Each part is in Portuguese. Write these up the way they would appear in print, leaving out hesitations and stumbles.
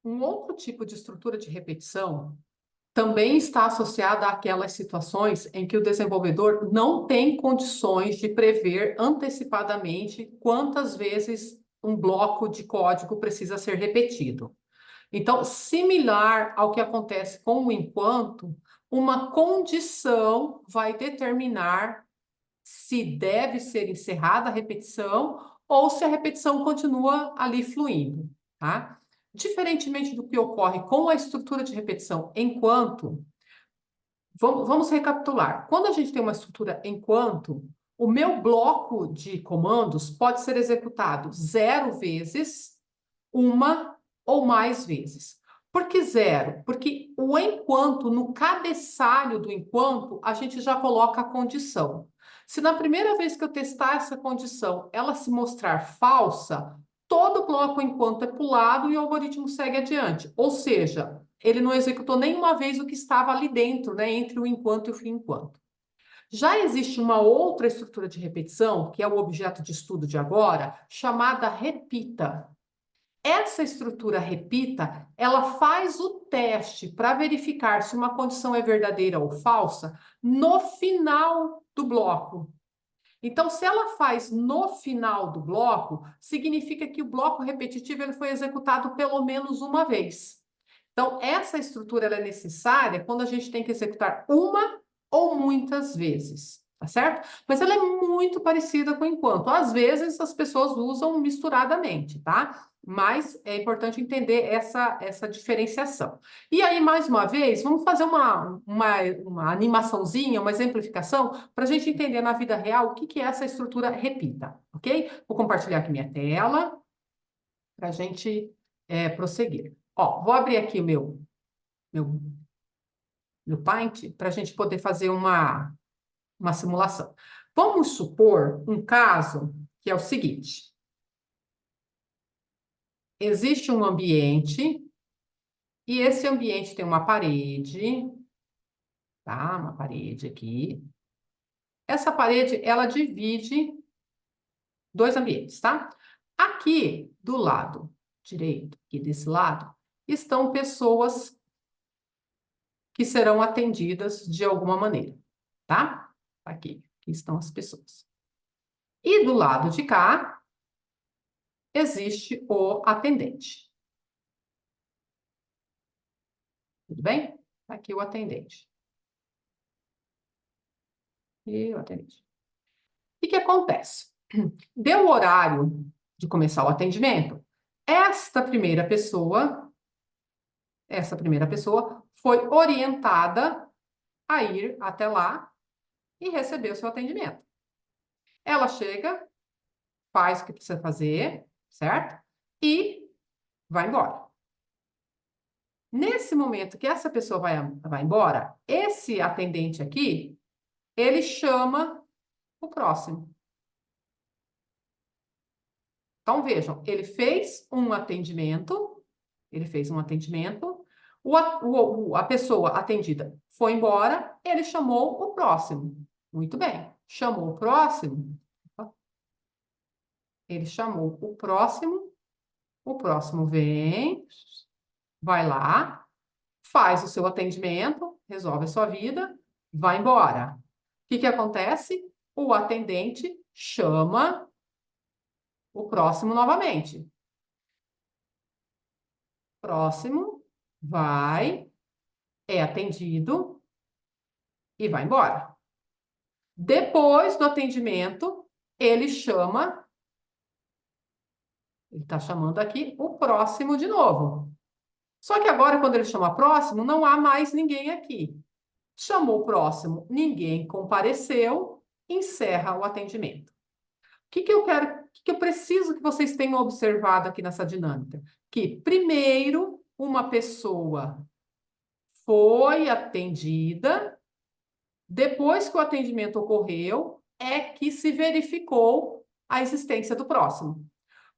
Um outro tipo de estrutura de repetição também está associada àquelas situações em que o desenvolvedor não tem condições de prever antecipadamente quantas vezes um bloco de código precisa ser repetido. Então, similar ao que acontece com o enquanto, uma condição vai determinar se deve ser encerrada a repetição ou se a repetição continua ali fluindo, tá? Diferentemente do que ocorre com a estrutura de repetição enquanto, vamos recapitular. Quando a gente tem uma estrutura enquanto, o meu bloco de comandos pode ser executado 0 vezes, uma ou mais vezes. Por que 0? Porque o enquanto, no cabeçalho do enquanto, a gente já coloca a condição. Se na primeira vez que eu testar essa condição, ela se mostrar falsa, todo o bloco enquanto é pulado e o algoritmo segue adiante. Ou seja, ele não executou nenhuma vez o que estava ali dentro, né, entre o enquanto e o fim enquanto. Já existe uma outra estrutura de repetição, que é o objeto de estudo de agora, chamada repita. Essa estrutura repita, ela faz o teste para verificar se uma condição é verdadeira ou falsa no final do bloco. Então, se ela faz no final do bloco, significa que o bloco repetitivo ele foi executado pelo menos uma vez. Então, essa estrutura ela é necessária quando a gente tem que executar uma ou muitas vezes, tá certo? Mas ela é muito parecida com o enquanto. Às vezes, as pessoas usam misturadamente, tá? Mas é importante entender essa diferenciação. E aí, mais uma vez, vamos fazer uma animaçãozinha, uma exemplificação, para a gente entender na vida real o que é essa estrutura repita, ok? Vou compartilhar aqui minha tela para a gente prosseguir. Ó, vou abrir aqui meu, meu Paint para a gente poder fazer uma simulação. Vamos supor um caso que é o seguinte. Existe um ambiente e esse ambiente tem uma parede, tá? Uma parede aqui. Essa parede, ela divide dois ambientes, tá? Aqui, do lado direito, aqui desse lado, estão pessoas que serão atendidas de alguma maneira, tá? Aqui estão as pessoas. E do lado de cá, existe o atendente. Tudo bem? Aqui o atendente. E o atendente. O que acontece? Deu o horário de começar o atendimento, essa primeira pessoa foi orientada a ir até lá e receber o seu atendimento. Ela chega, faz o que precisa fazer, certo? E vai embora. Nesse momento que essa pessoa vai embora, esse atendente aqui, ele chama o próximo. Então, vejam, ele fez um atendimento, a pessoa atendida foi embora, ele chamou o próximo. Muito bem, chamou o próximo, ele chamou o próximo vem, vai lá, faz o seu atendimento, resolve a sua vida, vai embora. O que acontece? O atendente chama o próximo novamente. Próximo, vai, é atendido e vai embora. Depois do atendimento, ele está chamando aqui o próximo de novo. Só que agora, quando ele chama próximo, não há mais ninguém aqui. Chamou o próximo, ninguém compareceu, encerra o atendimento. O que eu preciso que vocês tenham observado aqui nessa dinâmica? Que, primeiro, uma pessoa foi atendida, depois que o atendimento ocorreu, é que se verificou a existência do próximo.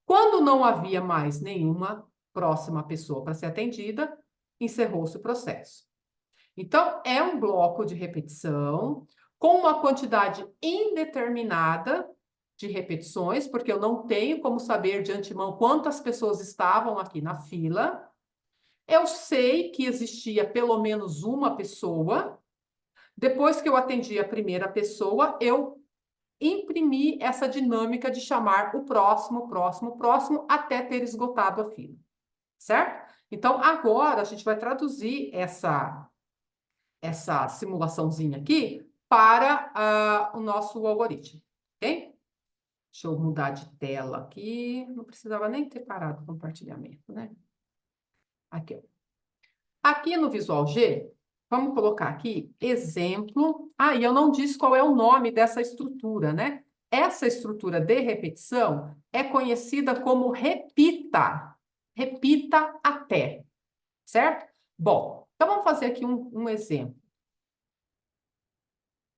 Quando não havia mais nenhuma próxima pessoa para ser atendida, encerrou-se o processo. Então, é um bloco de repetição com uma quantidade indeterminada de repetições, porque eu não tenho como saber de antemão quantas pessoas estavam aqui na fila. Eu sei que existia pelo menos uma pessoa. Depois que eu atendi a primeira pessoa, eu imprimi essa dinâmica de chamar o próximo, próximo, próximo, até ter esgotado a fila, certo? Então, agora a gente vai traduzir essa simulaçãozinha aqui para o nosso algoritmo, ok? Deixa eu mudar de tela aqui. Não precisava nem ter parado o compartilhamento, né? Aqui, ó. Aqui no Visual G, vamos colocar aqui exemplo. E eu não disse qual é o nome dessa estrutura, né? Essa estrutura de repetição é conhecida como repita. Repita até, certo? Bom, então vamos fazer aqui um exemplo.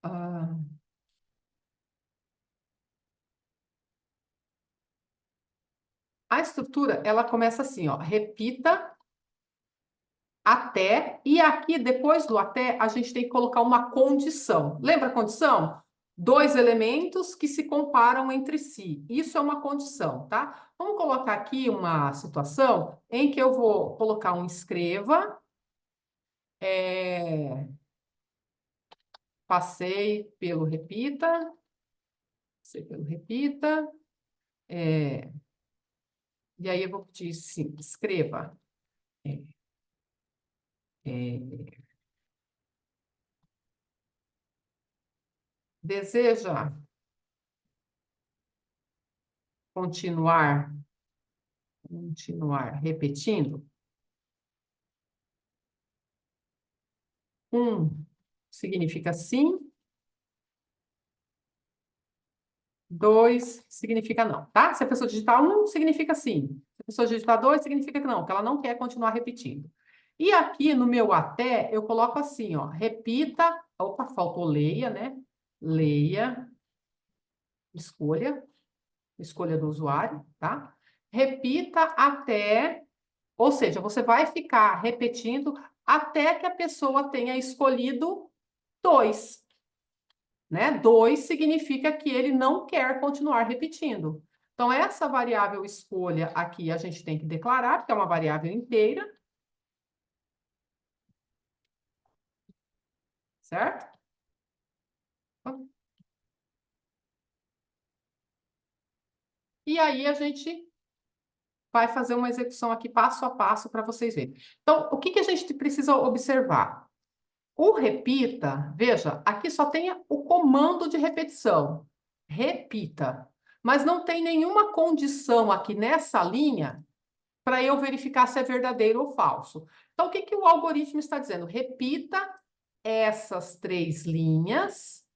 Ah, a estrutura, ela começa assim, ó. Repita até, e aqui, depois do até, a gente tem que colocar uma condição. Lembra a condição? Dois elementos que se comparam entre si. Isso é uma condição, tá? Vamos colocar aqui uma situação em que eu vou colocar um escreva, passei pelo repita, é, e aí eu vou pedir, sim, escreva. É, é, deseja continuar repetindo? Significa sim, dois significa não, tá? Se a pessoa digitar significa sim. Se a pessoa digitar dois, significa que não, que ela não quer continuar repetindo. E aqui no meu até, eu coloco assim, ó, repita, opa, faltou leia, né? Leia, escolha do usuário, tá? Repita até, ou seja, você vai ficar repetindo até que a pessoa tenha escolhido dois, né? Dois significa que ele não quer continuar repetindo. Então, essa variável escolha aqui a gente tem que declarar, que é uma variável inteira, certo? E aí a gente vai fazer uma execução aqui passo a passo para vocês verem. Então, o que que a gente precisa observar? O repita, veja, aqui só tem o comando de repetição. Repita. Mas não tem nenhuma condição aqui nessa linha para eu verificar se é verdadeiro ou falso. Então, o que que o algoritmo está dizendo? Repita essas três linhas.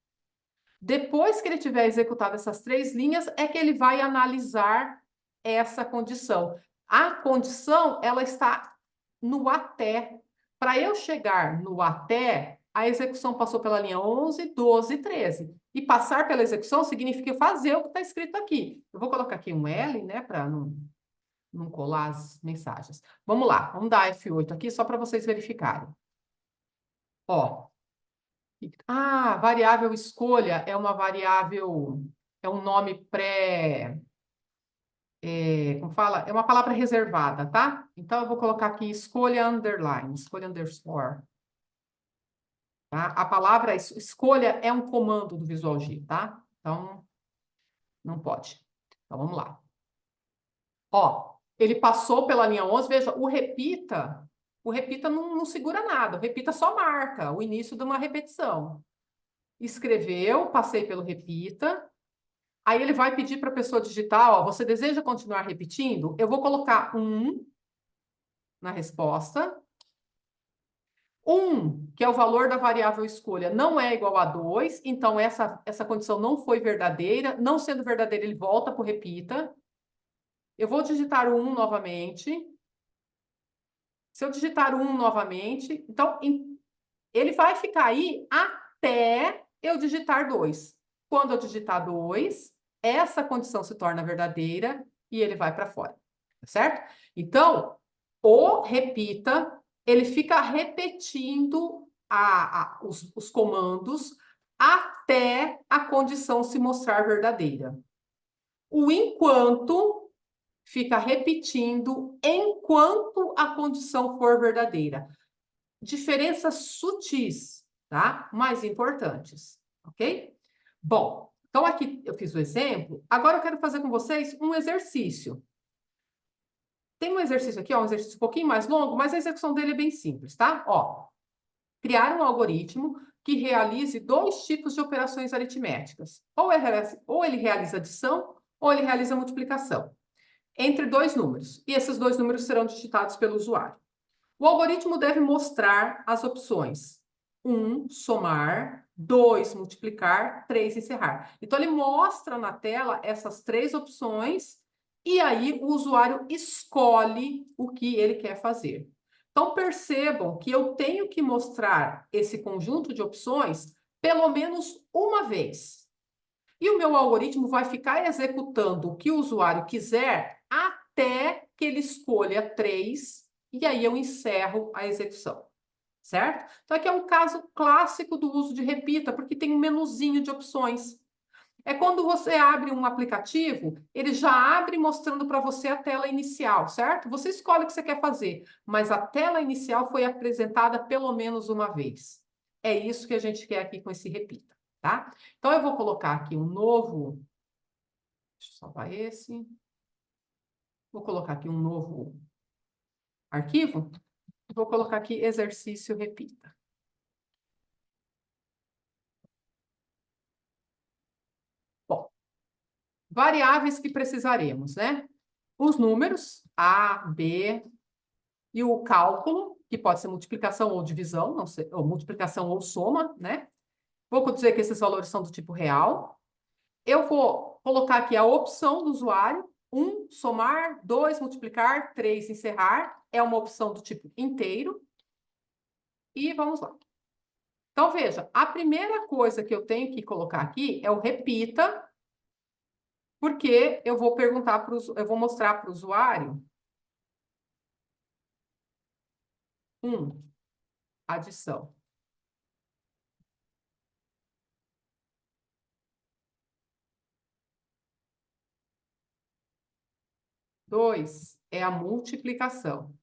Depois que ele tiver executado essas três linhas, é que ele vai analisar essa condição. A condição, ela está no até. Para eu chegar no até, a execução passou pela linha 11, 12 e 13. E passar pela execução significa fazer o que está escrito aqui. Eu vou colocar aqui um L, né, para não colar as mensagens. Vamos lá, vamos dar F8 aqui só para vocês verificarem. Ó, variável escolha é uma variável, é um nome como fala? É uma palavra reservada, tá? Então, eu vou colocar aqui escolha underline, escolha underscore. Tá? A palavra escolha é um comando do Visual G, tá? Então, não pode. Então, vamos lá. Ó, ele passou pela linha 11, veja, o repita não segura nada, o repita só marca o início de uma repetição. Escreveu, passei pelo repita, aí ele vai pedir para a pessoa digitar, ó, você deseja continuar repetindo? Eu vou colocar na resposta. Que é o valor da variável escolha, não é igual a 2, então essa condição não foi verdadeira. Não sendo verdadeira, ele volta para o repita. Eu vou digitar o 1 novamente. Se eu digitar o 1 novamente, então ele vai ficar aí até eu digitar 2. Quando eu digitar 2, essa condição se torna verdadeira e ele vai para fora, certo? Então, o repita, ele fica repetindo os comandos até a condição se mostrar verdadeira. O enquanto fica repetindo enquanto a condição for verdadeira. Diferenças sutis, tá? Mas importantes, ok? Bom, então aqui eu fiz o exemplo. Agora eu quero fazer com vocês um exercício. Tem um exercício aqui, ó, um exercício um pouquinho mais longo, mas a execução dele é bem simples, tá? Ó, criar um algoritmo que realize dois tipos de operações aritméticas. Ou ele realiza adição, ou ele realiza multiplicação entre dois números. E esses dois números serão digitados pelo usuário. O algoritmo deve mostrar as opções 1, somar, 2, multiplicar, 3, encerrar. Então, ele mostra na tela essas três opções e aí o usuário escolhe o que ele quer fazer. Então, percebam que eu tenho que mostrar esse conjunto de opções pelo menos uma vez. E o meu algoritmo vai ficar executando o que o usuário quiser até que ele escolha 3 e aí eu encerro a execução, certo? Então, aqui é um caso clássico do uso de repita, porque tem um menuzinho de opções. É quando você abre um aplicativo, ele já abre mostrando para você a tela inicial, certo? Você escolhe o que você quer fazer, mas a tela inicial foi apresentada pelo menos uma vez. É isso que a gente quer aqui com esse repita, tá? Então, eu vou colocar aqui um novo... Deixa eu salvar esse. Vou colocar aqui um novo arquivo. Vou colocar aqui exercício repita. Bom, variáveis que precisaremos, né? Os números, A, B, e o cálculo, que pode ser multiplicação ou divisão, não sei, ou multiplicação ou soma, né? Vou dizer que esses valores são do tipo real. Eu vou colocar aqui a opção do usuário, 1, somar, 2, multiplicar, 3, encerrar. É uma opção do tipo inteiro. E vamos lá. Então, veja, a primeira coisa que eu tenho que colocar aqui é o repita, porque eu vou perguntar eu vou mostrar para o usuário adição. 2 é a multiplicação.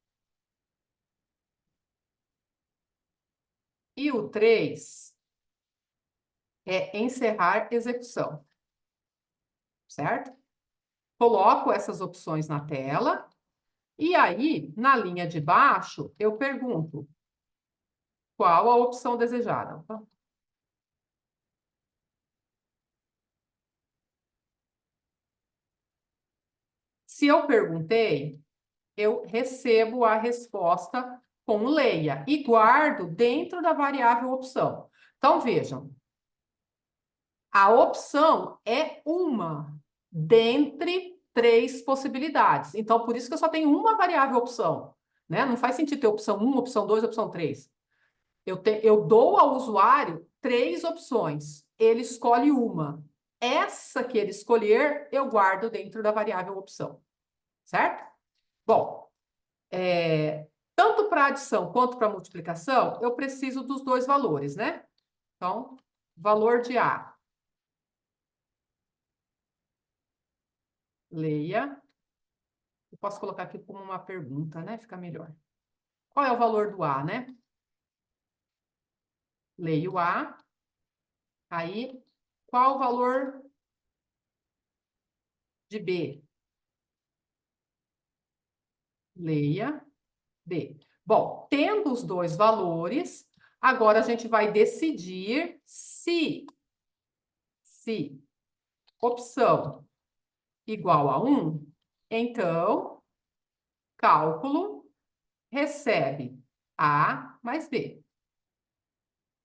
E o 3 é encerrar execução. Certo? Coloco essas opções na tela. E aí, na linha de baixo, eu pergunto qual a opção desejada. Se eu perguntei, eu recebo a resposta com leia e guardo dentro da variável opção. Então, vejam, a opção é uma dentre 3 possibilidades. Então, por isso que eu só tenho uma variável opção, né? Não faz sentido ter opção 1, opção 2, opção 3. Eu dou ao usuário 3 opções. Ele escolhe uma. Essa que ele escolher, eu guardo dentro da variável opção. Certo? Bom, tanto para adição quanto para multiplicação, eu preciso dos dois valores, né? Então, valor de A. Leia. Eu posso colocar aqui como uma pergunta, né? Fica melhor. Qual é o valor do A, né? Leio A. Aí, qual o valor de B? Leia B. Bom, tendo os dois valores, agora a gente vai decidir se opção igual a 1, então, cálculo recebe A mais B.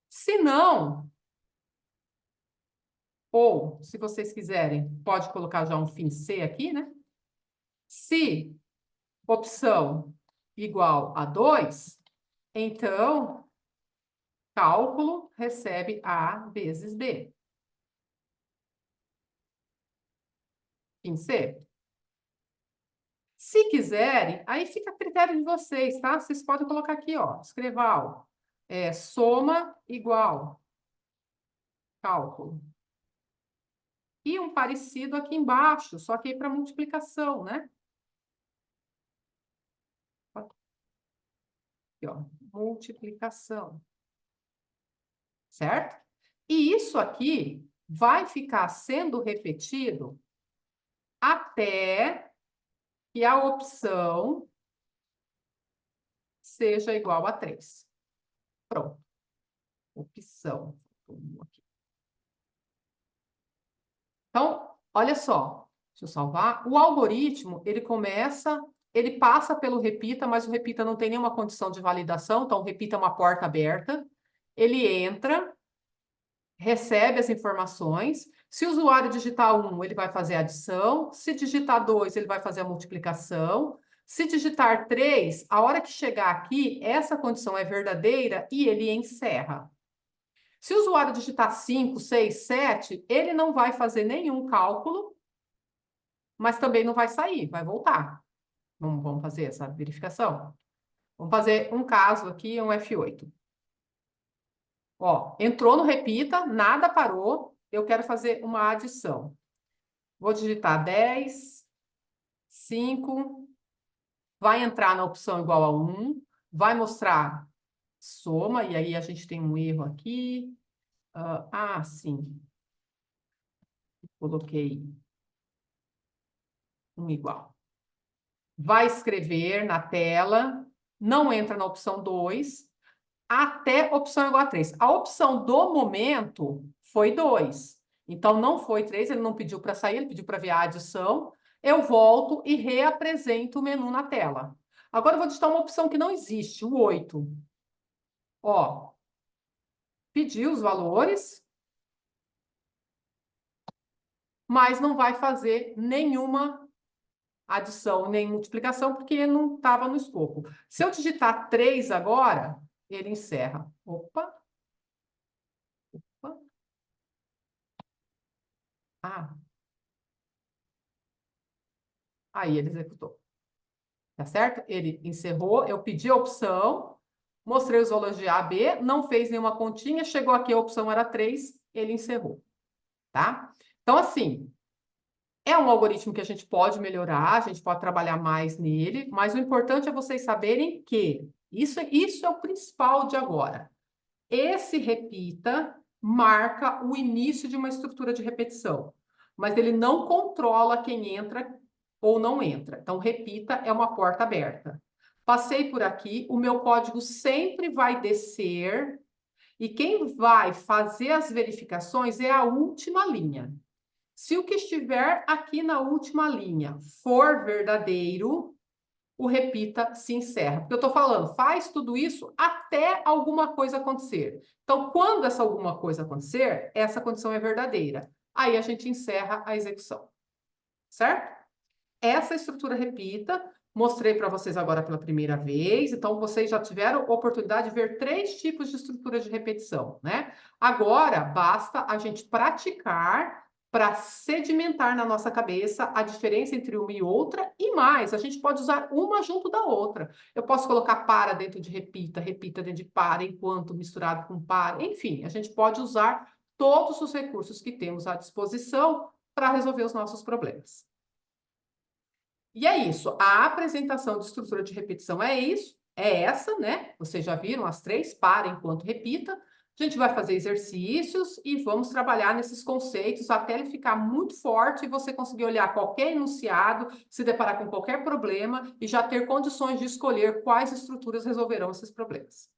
Se não, ou, se vocês quiserem, pode colocar já um fim C aqui, né? Se opção igual a 2, então, cálculo recebe A vezes B. Fim C. Se quiserem, aí fica a critério de vocês, tá? Vocês podem colocar aqui, ó, escreval. Soma igual. Cálculo. E um parecido aqui embaixo, só que aí para multiplicação, né? Aqui, ó, multiplicação. Certo? E isso aqui vai ficar sendo repetido até que a opção seja igual a 3. Pronto. Opção. Então, olha só. Deixa eu salvar. O algoritmo, ele passa pelo repita, mas o repita não tem nenhuma condição de validação, então o repita é uma porta aberta. Ele entra, recebe as informações. Se o usuário digitar 1, ele vai fazer a adição. Se digitar 2, ele vai fazer a multiplicação. Se digitar 3, a hora que chegar aqui, essa condição é verdadeira e ele encerra. Se o usuário digitar 5, 6, 7, ele não vai fazer nenhum cálculo, mas também não vai sair, vai voltar. Vamos fazer essa verificação? Vamos fazer um caso aqui, um F8. Ó, entrou no repita, nada parou, eu quero fazer uma adição. Vou digitar 10, 5, vai entrar na opção igual a 1, vai mostrar soma, e aí a gente tem um erro aqui. Sim. Coloquei um igual. Vai escrever na tela, não entra na opção 2, até opção igual a 3. A opção do momento foi 2. Então, não foi 3, ele não pediu para sair, ele pediu para ver a adição. Eu volto e reapresento o menu na tela. Agora, eu vou digitar uma opção que não existe, o 8. Ó, pediu os valores, mas não vai fazer nenhuma adição, nem multiplicação, porque não estava no escopo. Se eu digitar 3 agora, ele encerra. Opa! Opa! Aí ele executou. Tá certo? Ele encerrou, eu pedi a opção, mostrei os valores de A, B, não fez nenhuma continha, chegou aqui, a opção era 3, ele encerrou. Tá? Então, assim, é um algoritmo que a gente pode melhorar, a gente pode trabalhar mais nele, mas o importante é vocês saberem que isso é o principal de agora. Esse repita marca o início de uma estrutura de repetição, mas ele não controla quem entra ou não entra. Então, repita é uma porta aberta. Passei por aqui, o meu código sempre vai descer e quem vai fazer as verificações é a última linha. Se o que estiver aqui na última linha for verdadeiro, o repita se encerra. Porque eu estou falando, faz tudo isso até alguma coisa acontecer. Então, quando essa alguma coisa acontecer, essa condição é verdadeira. Aí a gente encerra a execução. Certo? Essa estrutura repita, mostrei para vocês agora pela primeira vez, então vocês já tiveram oportunidade de ver 3 tipos de estrutura de repetição, né? Agora, basta a gente praticar para sedimentar na nossa cabeça a diferença entre uma e outra, e mais, a gente pode usar uma junto da outra. Eu posso colocar para dentro de repita, repita dentro de para, enquanto misturado com para, enfim, a gente pode usar todos os recursos que temos à disposição para resolver os nossos problemas. E é isso, a apresentação de estrutura de repetição é isso, é essa, né? Vocês já viram as 3, para enquanto repita. A gente vai fazer exercícios e vamos trabalhar nesses conceitos até ele ficar muito forte e você conseguir olhar qualquer enunciado, se deparar com qualquer problema e já ter condições de escolher quais estruturas resolverão esses problemas.